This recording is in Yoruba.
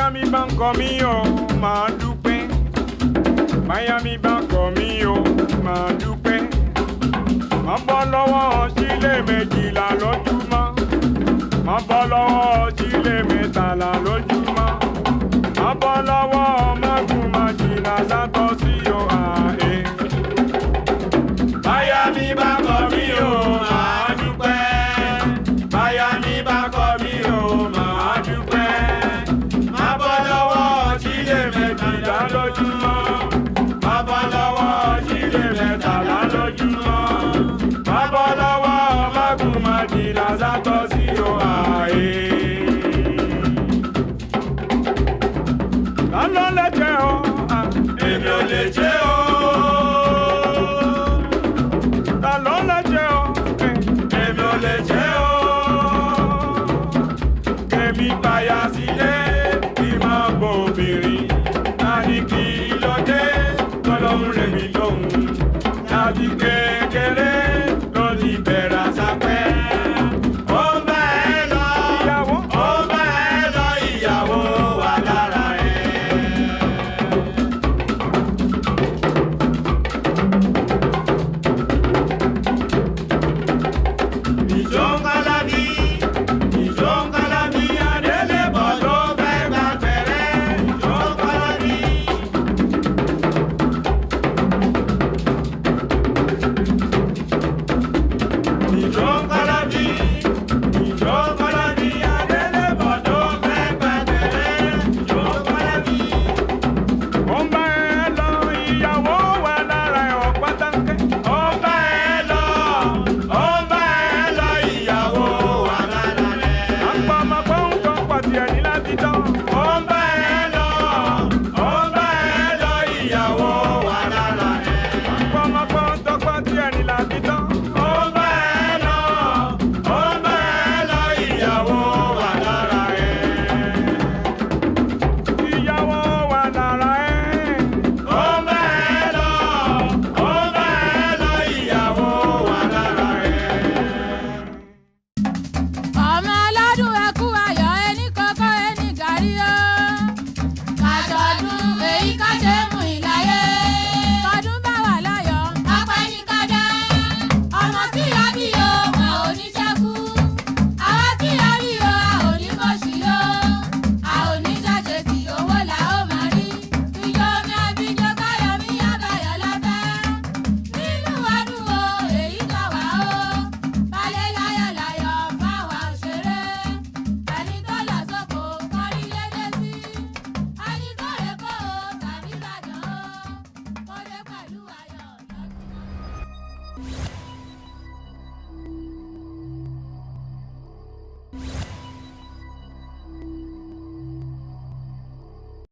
Miami banko mi o, máa dúpẹ́. Miami banko mi o, máa dúpẹ́. Má bọ́ lọ́wọ́ sílé méjìlá lójúmọ́. Má bọ́ lọ́wọ́ sílé mẹ́tàlá lójúmọ́. Má bọ́ lọ́wọ́ mágùn májìlá sátọ́ sí o àé. Miami banko mi o, máa dúpẹ́. Miami banko mi o, máa dúpẹ́. Má bọ́ lọ́wọ́ sílé méjìlá lójúmọ́. Má bọ́ lọ́wọ́ sílé mẹ́tàlá lójúmọ́. Má bọ́ lọ́wọ́ mágùn májìlá sátọ́ sí o àé. Ta ló lè jẹ́ o? Èmi ò lè jẹ́ o.